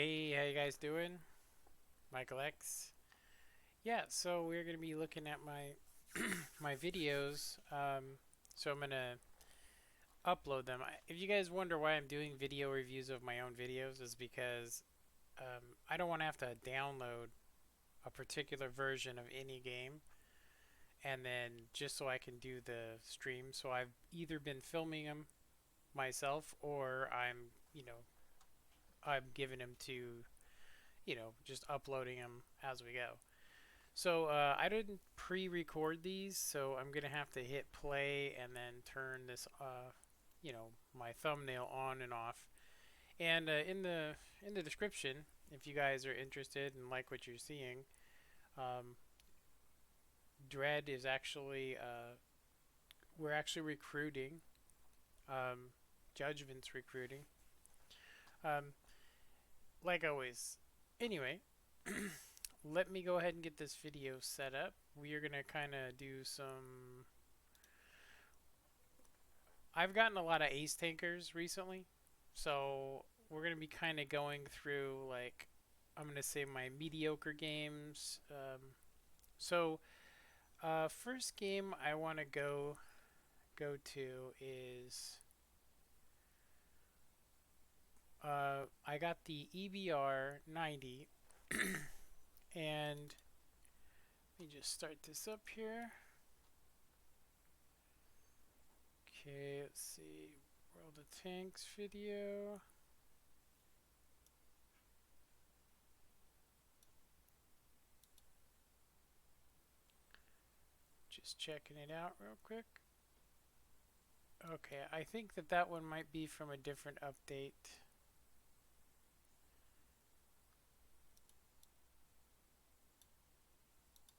Hey, how you guys doing? Michael X. Yeah, so we're gonna be looking at my my videos. So I'm gonna upload them. If you guys wonder why I'm doing video reviews of my own videos, is because I don't want to have to download a particular version of any game, and then just so I can do the stream. So I've either been filming them myself, or I'm giving them to just uploading them as we go. So I didn't pre-record these, so I'm gonna have to hit play and then turn this, my thumbnail on and off. And in the description, if you guys are interested and like what you're seeing, um, Dread is actually we're actually recruiting. Um, Judgment's recruiting. Um, like always. Anyway, let me go ahead and get this video set up. We are gonna kind of do some. I've gotten a lot of ace tankers recently, so we're gonna be kind of going through, like, I'm gonna say, my mediocre games. First game I want to go to is I got the EBR 90, and let me just start this up here. Okay, let's see, World of Tanks video. Just checking it out real quick. Okay, I think that one might be from a different update.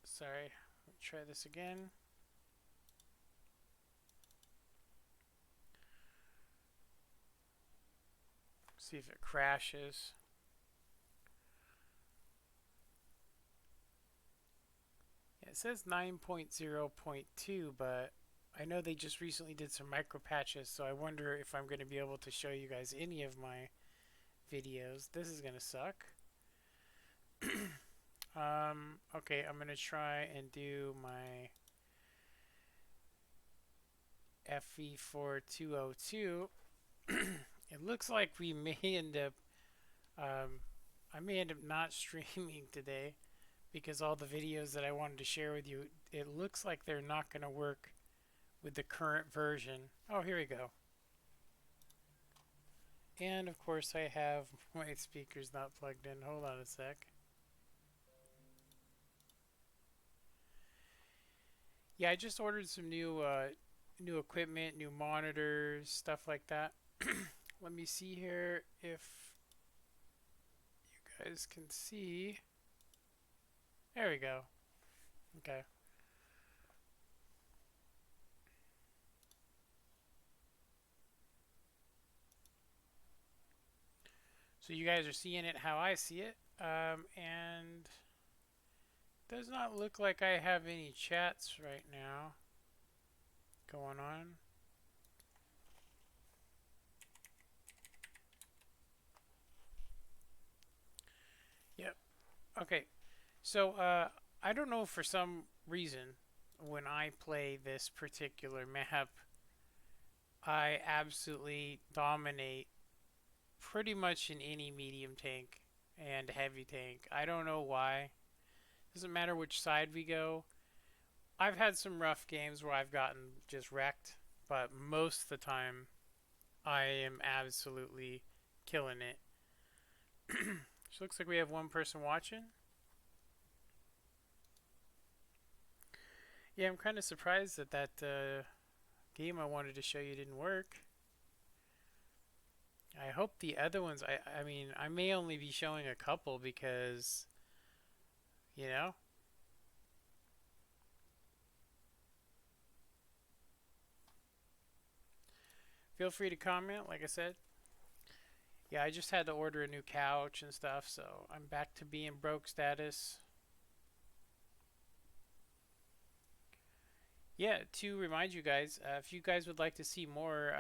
Sorry, let me try this again. See if it crashes. Yeah, it says 9.0.2, but I know they just recently did some micro patches, so I wonder if I'm going to be able to show you guys any of my videos. This is going to suck. Okay, I'm going to try and do my FE4202. It looks like we may end up, I may end up not streaming today because all the videos that I wanted to share with you, it looks like they're not going to work with the current version. Oh, here we go. And of course I have my speakers not plugged in. Hold on a sec. Yeah, I just ordered some new equipment, new monitors, stuff like that. Let me see here if you guys can see. There we go. Okay. So you guys are seeing it how I see it. And does not look like I have any chats right now going on. Yep. Okay. So I don't know, for some reason when I play this particular map, I absolutely dominate pretty much in any medium tank and heavy tank. I don't know why. Doesn't matter which side we go. I've had some rough games where I've gotten just wrecked, but most of the time I am absolutely killing it. So looks like we have one person watching. Yeah, I'm kind of surprised that game I wanted to show you didn't work. I hope the other ones, I mean, I may only be showing a couple because, you know, feel free to comment, like I said. Yeah, I just had to order a new couch and stuff, so I'm back to being broke status. Yeah, to remind you guys, if you guys would like to see more,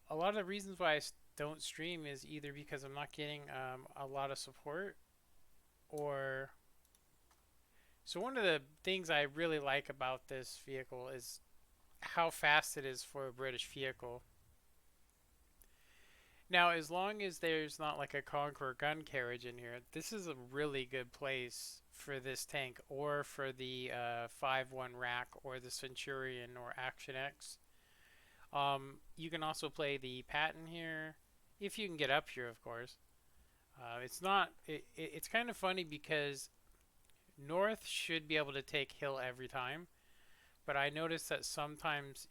a lot of the reasons why don't stream is either because I'm not getting a lot of support, or so one of the things I really like about this vehicle is how fast it is for a British vehicle. Now, as long as there's not like a Conqueror gun carriage in here, this is a really good place for this tank, or for the 5-1 rack, or the Centurion, or Action X. You can also play the Patton here, if you can get up here, of course. It's not. It's kind of funny because North should be able to take hill every time, but I noticed that sometimes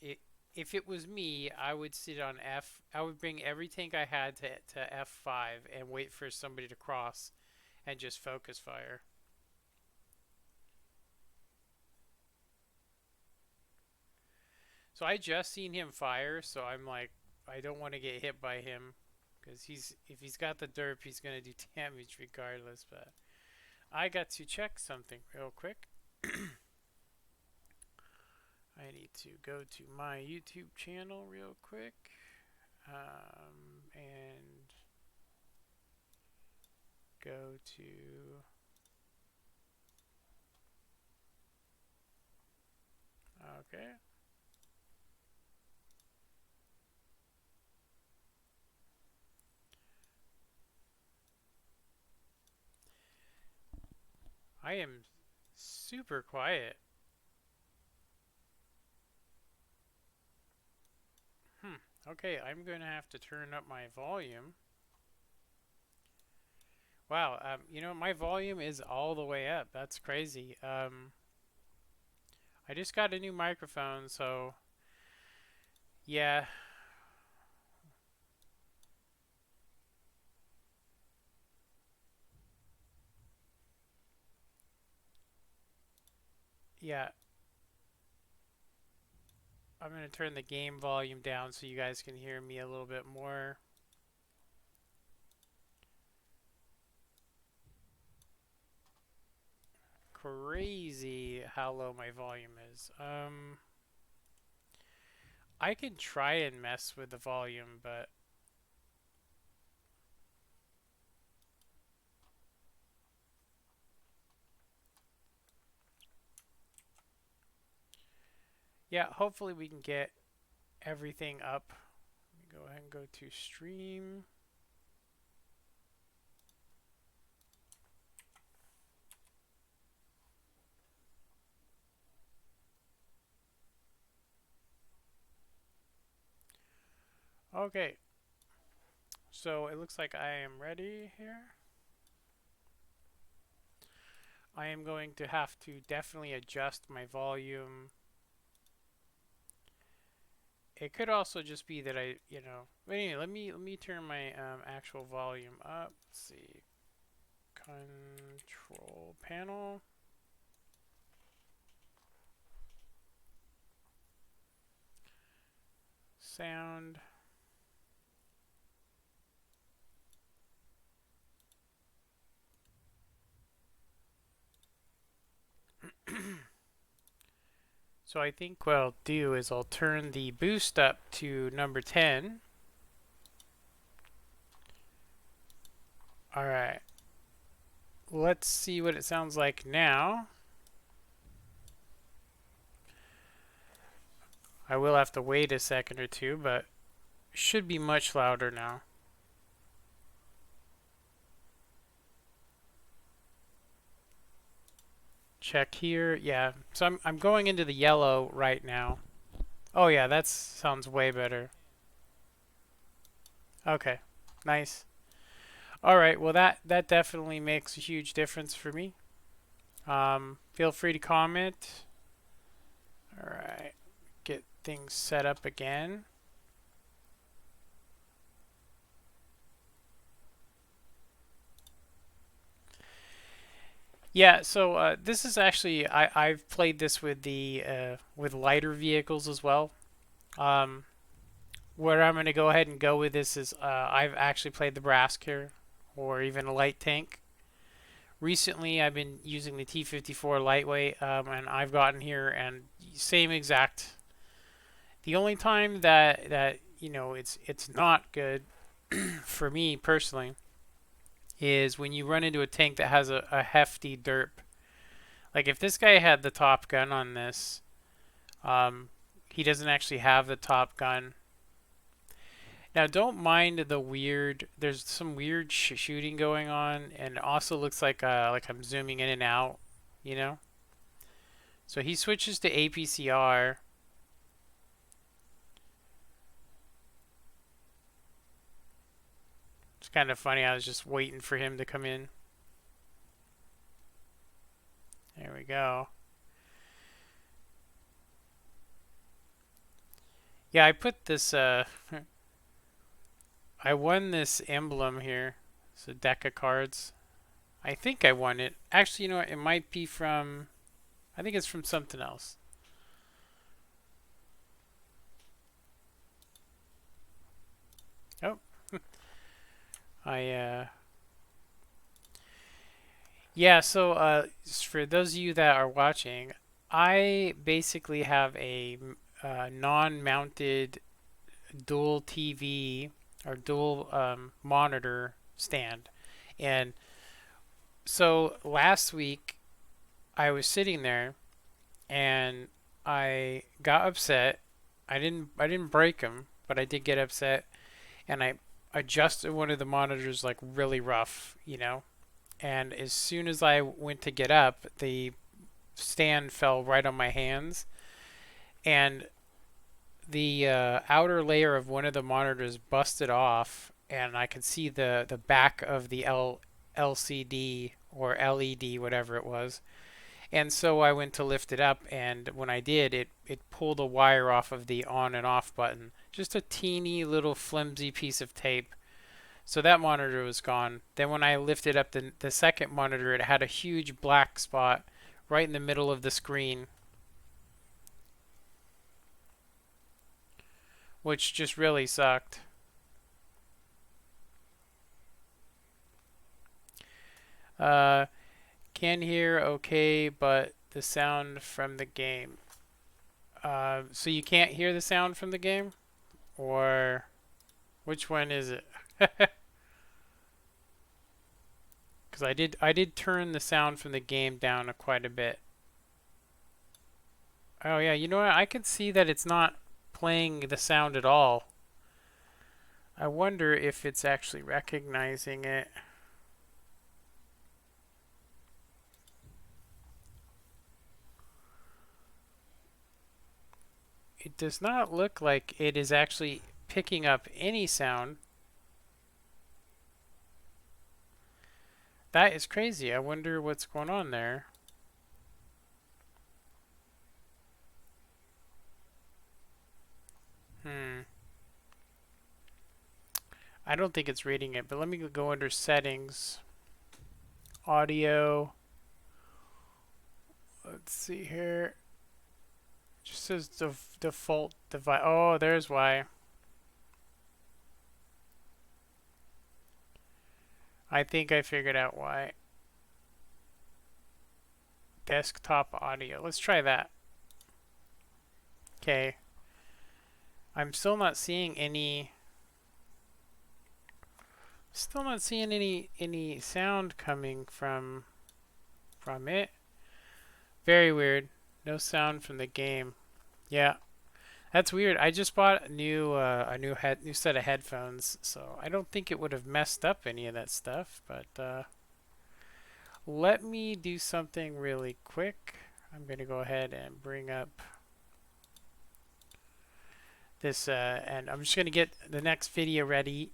if it was me, I would sit on F. I would bring every tank I had to F5 and wait for somebody to cross and just focus fire. So I just seen him fire, so I'm like, I don't want to get hit by him because if he's got the derp, he's gonna do damage regardless. But I got to check something real quick. I need to go to my YouTube channel real quick, and go to okay. I am super quiet. Okay, I'm going to have to turn up my volume. Wow, my volume is all the way up. That's crazy. I just got a new microphone, so yeah, yeah. I'm going to turn the game volume down so you guys can hear me a little bit more. Crazy how low my volume is. I can try and mess with the volume, but yeah, hopefully we can get everything up. Let me go ahead and go to stream. Okay, so it looks like I am ready here. I am going to have to definitely adjust my volume. It could also just be that but anyway, let me turn my actual volume up. Let's see. Control panel. Sound. So I think what I'll do is I'll turn the boost up to number 10. Alright. Let's see what it sounds like now. I will have to wait a second or two, but it should be much louder now. Check here. Yeah, so I'm going into the yellow right now. Oh yeah, that sounds way better. Okay, nice. All right, well that definitely makes a huge difference for me. Feel free to comment. All right, get things set up again. Yeah, so this is actually I've played this with the with lighter vehicles as well. Um, where I'm going to go ahead and go with this is I've actually played the brass here, or even a light tank. Recently, I've been using the T-54 lightweight, and I've gotten here and same exact. The only time that it's not good for me personally, is when you run into a tank that has a hefty derp. Like if this guy had the top gun on this, um, he doesn't actually have the top gun. Now, don't mind the weird. There's some weird shooting going on, and it also looks like I'm zooming in and out. You know. So he switches to APCR. It's kind of funny. I was just waiting for him to come in. There we go. Yeah, I put this. I won this emblem here. It's a deck of cards. I think I won it. Actually, you know what? It might be from. I think it's from something else. Oh, I. Yeah. So, for those of you that are watching, I basically have a non-mounted dual TV or dual monitor stand, and so last week I was sitting there and I got upset. I didn't break them, but I did get upset, and I adjusted one of the monitors like really rough, you know. And as soon as I went to get up, the stand fell right on my hands, and the outer layer of one of the monitors busted off, and I could see the back of the LCD or LED, whatever it was. And so I went to lift it up, and when I did, it pulled a wire off of the on and off button. Just a teeny little flimsy piece of tape. So that monitor was gone. Then when I lifted up the second monitor, it had a huge black spot right in the middle of the screen, which just really sucked. Uh, can hear okay, but the sound from the game. So you can't hear the sound from the game? Or which one is it? Because I did turn the sound from the game down quite a bit. Oh yeah, you know what? I can see that it's not playing the sound at all. I wonder if it's actually recognizing it. It does not look like it is actually picking up any sound. That is crazy. I wonder what's going on there. Hmm. I don't think it's reading it, but let me go under settings. Audio. Let's see here. It just says default device. Oh, there's why. I think I figured out why. Desktop audio. Let's try that. Okay. I'm still not seeing any. Still not seeing any sound coming from it. Very weird. No sound from the game. Yeah, that's weird. I just bought a new set of headphones, so I don't think it would have messed up any of that stuff. But let me do something really quick. I'm gonna go ahead and bring up this, and I'm just gonna get the next video ready.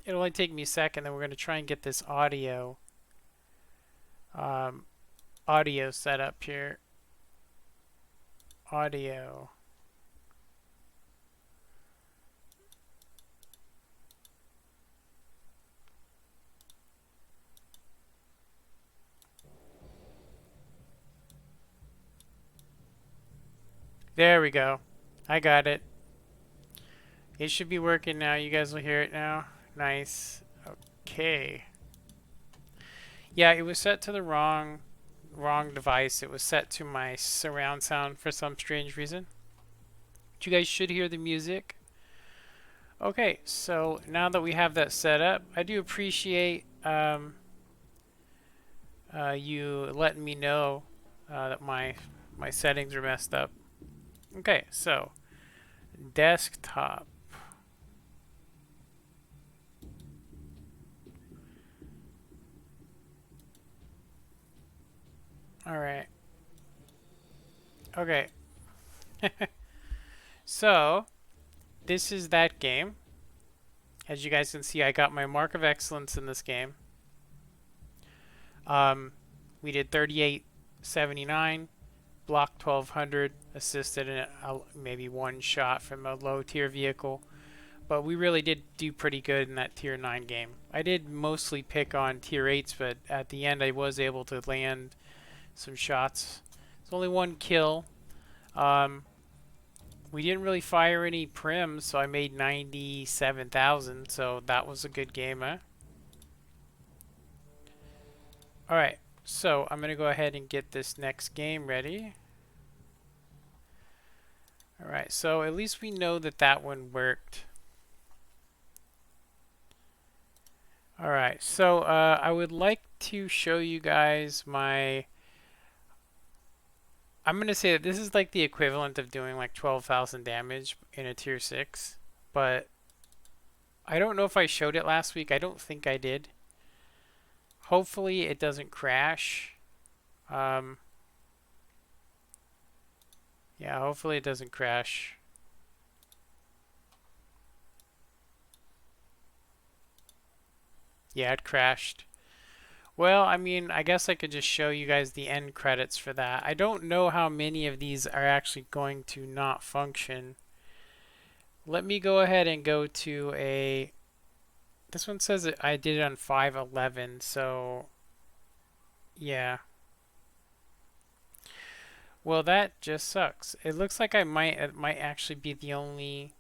It'll only take me a second, then we're gonna try and get this audio set up here. Audio. There we go. I got it. It should be working now. You guys will hear it now. Nice. Okay. Yeah, it was set to the wrong device. It was set to my surround sound for some strange reason. But you guys should hear the music. Okay, so now that we have that set up, I do appreciate you letting me know that my settings are messed up. Okay, so desktop. All right. Okay. So this is that game. As you guys can see, I got my mark of excellence in this game. Um, we did 3879, block 1200, assisted in maybe one shot from a low tier vehicle. But we really did do pretty good in that tier 9 game. I did mostly pick on tier 8s, but at the end I was able to land some shots. It's only one kill. Um, we didn't really fire any prims, so I made 97,000, so that was a good game, huh? Alright, so I'm going to go ahead and get this next game ready. Alright, so at least we know that that one worked. Alright, so I would like to show you guys my... I'm going to say that this is like the equivalent of doing like 12,000 damage in a tier 6, but I don't know if I showed it last week. I don't think I did. Hopefully it doesn't crash. Um, yeah, hopefully it doesn't crash. Yeah, it crashed. Well, I mean, I guess I could just show you guys the end credits for that. I don't know how many of these are actually going to not function. Let me go ahead and go to a... This one says that I did it on 511, so... Yeah. Well, that just sucks. It looks like it might actually be the only...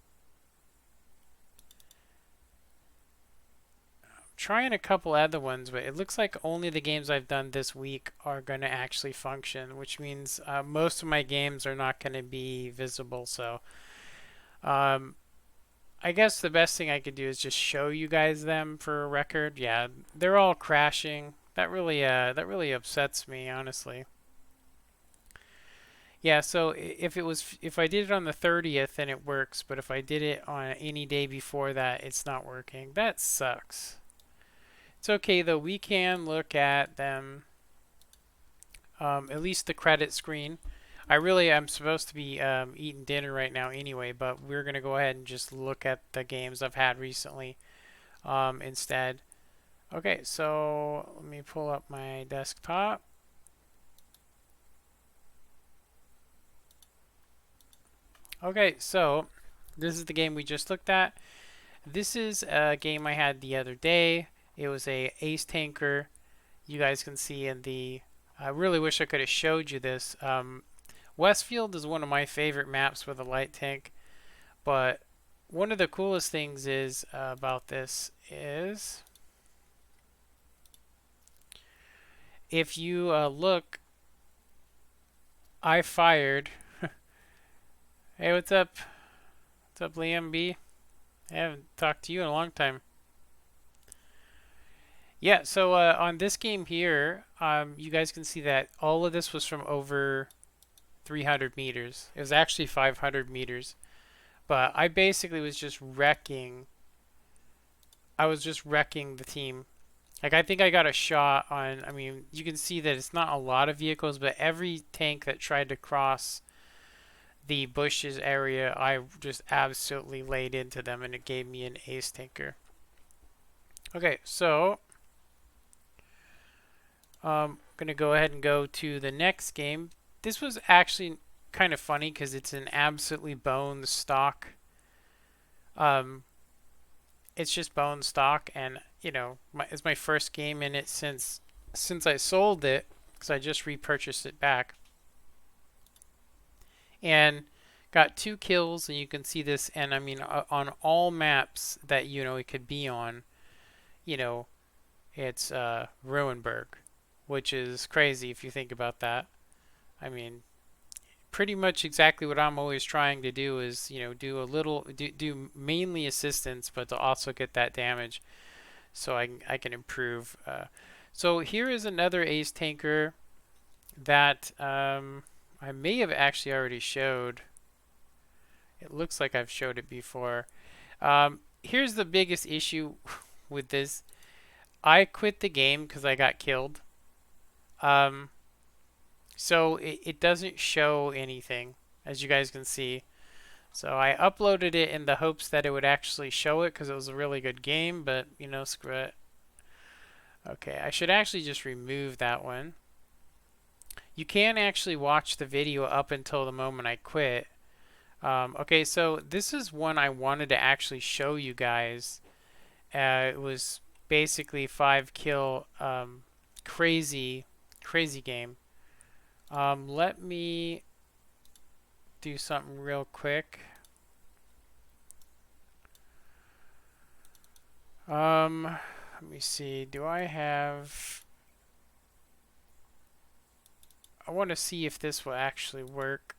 Trying a couple other ones, but it looks like only the games I've done this week are going to actually function, which means most of my games are not going to be visible. So um, I guess the best thing I could do is just show you guys them for a record. Yeah, they're all crashing. That really upsets me, honestly. Yeah, so if I did it on the 30th, then it works, but if I did it on any day before that, it's not working. That sucks. It's okay though. We can look at them, at least the credit screen. I really am supposed to be eating dinner right now anyway, but we're gonna go ahead and just look at the games I've had recently instead. Okay, so let me pull up my desktop. Okay, so this is the game we just looked at. This is a game I had the other day. It was a ace tanker. You guys can see in the... I really wish I could have showed you this. Westfield is one of my favorite maps with a light tank, but one of the coolest things is about this is if you look, I fired. Hey, what's up? What's up, Liam B? I haven't talked to you in a long time. Yeah, so on this game here, you guys can see that all of this was from over 300 meters. It was actually 500 meters. But I basically was just wrecking. I was just wrecking the team. Like, I think I got a shot on... I mean, you can see that it's not a lot of vehicles, but every tank that tried to cross the bushes area, I just absolutely laid into them, and it gave me an ace tanker. Okay, so gonna go ahead and go to the next game. This was actually kind of funny because it's an absolutely bone stock. Um, it's just bone stock, and you know, it's my first game in it since I sold it because I just repurchased it back, and got 2 kills, and you can see this. And I mean, on all maps that you know it could be on, you know, it's Ruinberg, which is crazy if you think about that. I mean, pretty much exactly what I'm always trying to do is, do a little, do mainly assistance, but to also get that damage so I can improve. So here is another ace tanker that I may have actually already showed. It looks like I've showed it before. Here's the biggest issue with this. I quit the game because I got killed. Um, so it doesn't show anything, as you guys can see. So I uploaded it in the hopes that it would actually show it because it was a really good game, but screw it. Okay, I should actually just remove that one. You can actually watch the video up until the moment I quit. Okay, so this is one I wanted to actually show you guys. It was basically 5 kill, crazy, crazy game. Let me do something real quick. Let me see. Do I have... I want to see if this will actually work.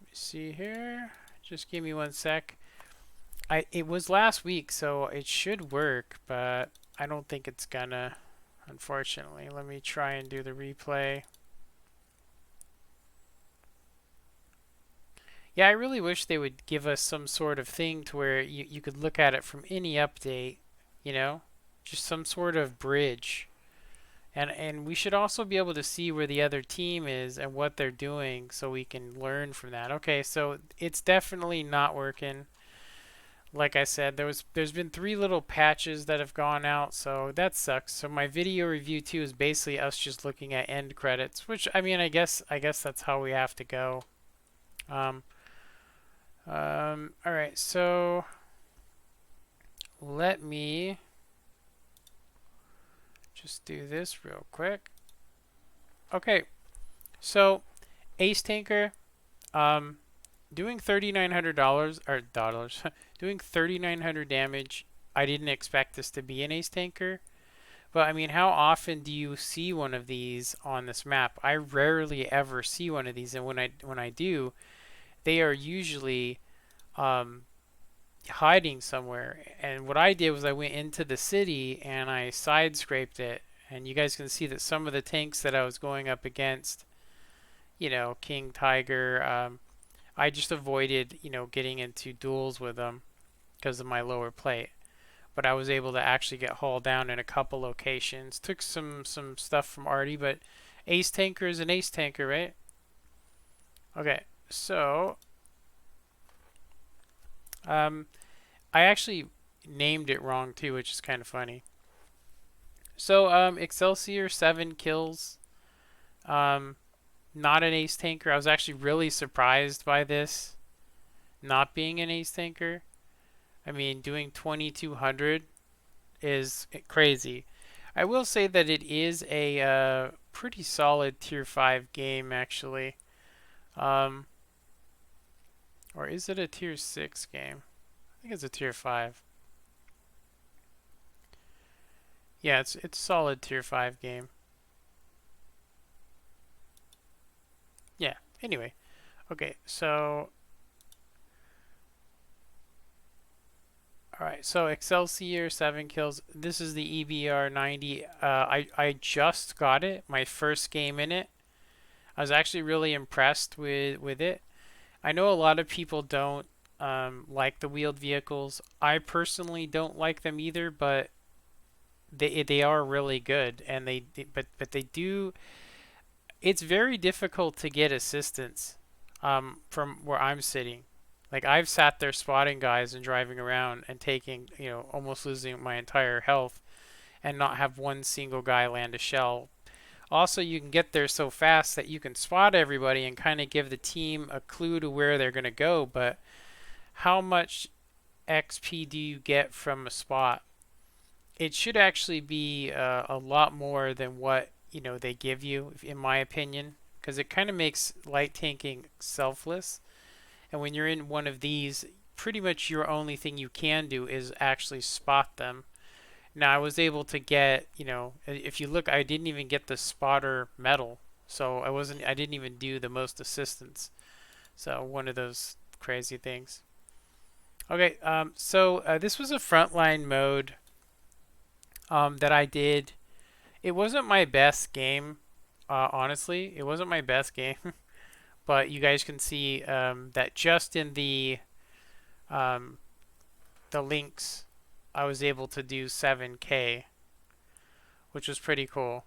Let me see here. Just give me 1 sec. It was last week, so it should work, but I don't think it's gonna, unfortunately. Let me try and do the replay. Yeah, I really wish they would give us some sort of thing to where you could look at it from any update, you know? Just some sort of bridge. And we should also be able to see where the other team is and what they're doing so we can learn from that. Okay, so it's definitely not working. Like I said, there's been 3 little patches that have gone out, so that sucks. So my video review 2 is basically us just looking at end credits, which I mean, I guess that's how we have to go. Um, all right, so let me just do this real quick. Okay, so Ace Tanker, doing $3,900 or dollars, doing 3,900 damage. I didn't expect this to be an Ace Tanker, but I mean, how often do you see one of these on this map? I rarely ever see one of these, and when I do, they are usually hiding somewhere. And what I did was I went into the city and I side scraped it, and you guys can see that some of the tanks that I was going up against, King Tiger, I just avoided, getting into duels with them because of my lower plate. But I was able to actually get hauled down in a couple locations. Took some stuff from Artie, but Ace Tanker is an Ace Tanker, right? Okay, so I actually named it wrong too, which is kind of funny. So Excelsior 7 kills. Not an Ace Tanker. I was actually really surprised by this not being an Ace Tanker. I mean, doing 2,200 is crazy. I will say that it is a pretty solid tier 5 game, actually. Um, or is it a tier 6 game? I think it's a tier 5. Yeah, it's solid tier 5 game. Yeah, anyway. Okay, so alright, so Excelsior 7 kills. This is the EBR 90. I just got it, my first game in it. I was actually really impressed with it. I know a lot of people don't like the wheeled vehicles. I personally don't like them either, but they are really good, and but they do. It's very difficult to get assistance from where I'm sitting. Like I've sat there spotting guys and driving around and taking, almost losing my entire health and not have one single guy land a shell. Also, you can get there so fast that you can spot everybody and kind of give the team a clue to where they're going to go, but how much XP do you get from a spot? It should actually be a lot more than what they give you, in my opinion, because it kind of makes light tanking selfless. And when you're in one of these, pretty much your only thing you can do is actually spot them. Now I was able to get, if you look, I didn't even get the spotter medal. So I didn't even do the most assistance. So one of those crazy things. Okay, this was a frontline mode that I did. It wasn't my best game, honestly. It wasn't my best game, but you guys can see that just in um, the links, I was able to do 7K, which was pretty cool.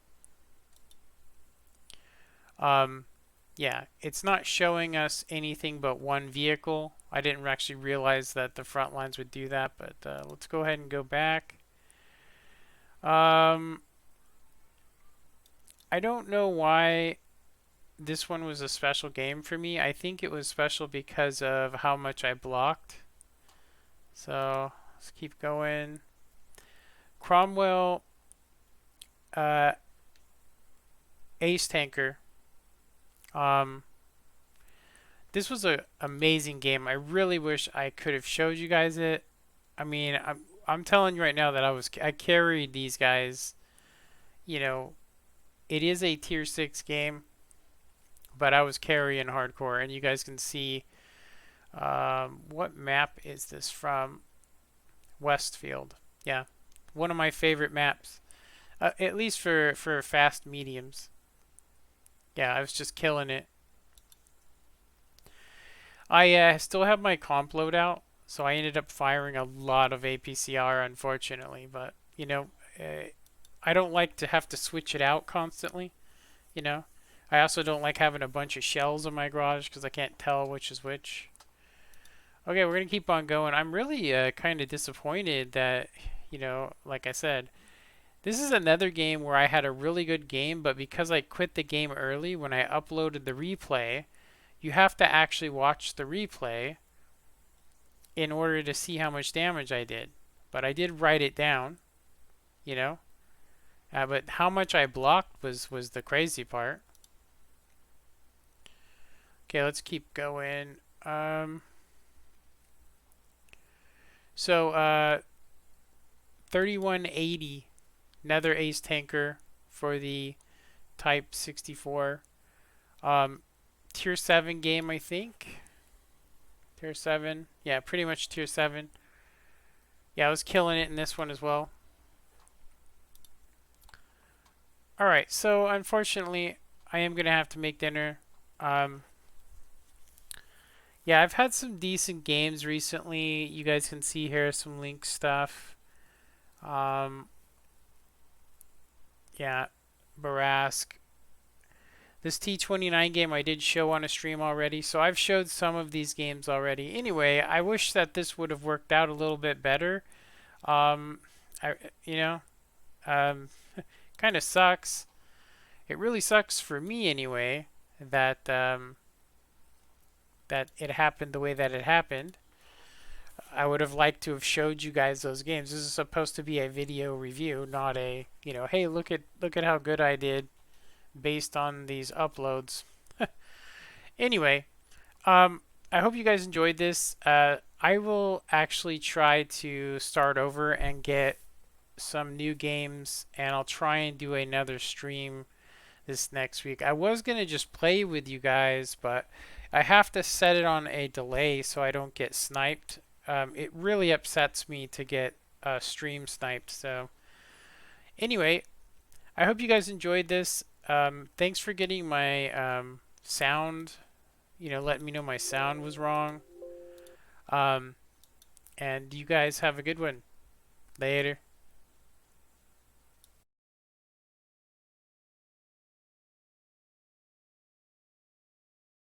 Yeah, it's not showing us anything but one vehicle. I didn't actually realize that the front lines would do that, but let's go ahead and go back. I don't know why this one was a special game for me. I think it was special because of how much I blocked. So let's keep going. Cromwell, Ace Tanker. This was an amazing game. I really wish I could have showed you guys it. I mean, I'm telling you right now that I carried these guys. You know, it is a tier 6 game, but I was carrying hardcore, and you guys can see what map is this from? Westfield. Yeah, one of my favorite maps, at least for fast mediums. Yeah, I was just killing it. I still have my comp loadout, so I ended up firing a lot of APCR, unfortunately. But I don't like to have to switch it out constantly. You know, I also don't like having a bunch of shells in my garage because I can't tell which is which. Okay, we're gonna keep on going. I'm really kind of disappointed that, like I said, this is another game where I had a really good game, but because I quit the game early when I uploaded the replay, you have to actually watch the replay in order to see how much damage I did. But I did write it down, you know. But how much I blocked was the crazy part. Okay, let's keep going. So 3180 Nether Ace Tanker for the Type 64. Tier 7 game, I think. Tier 7. Yeah, pretty much Tier 7. Yeah, I was killing it in this one as well. Alright, so unfortunately, I am going to have to make dinner. Yeah, I've had some decent games recently. You guys can see here some link stuff. Yeah, Barask. This T29 game I did show on a stream already, so I've showed some of these games already. Anyway, I wish that this would have worked out a little bit better. Um, I, you know, kind of sucks. It really sucks for me anyway that that it happened the way that it happened. I would have liked to have showed you guys those games. This is supposed to be a video review, not a, hey, look at how good I did based on these uploads. Anyway, I hope you guys enjoyed this. I will actually try to start over and get some new games, and I'll try and do another stream this next week. I was going to just play with you guys, but I have to set it on a delay so I don't get sniped. It really upsets me to get stream sniped. So anyway, I hope you guys enjoyed this. Thanks for getting my sound, letting me know my sound was wrong. And you guys have a good one. Later.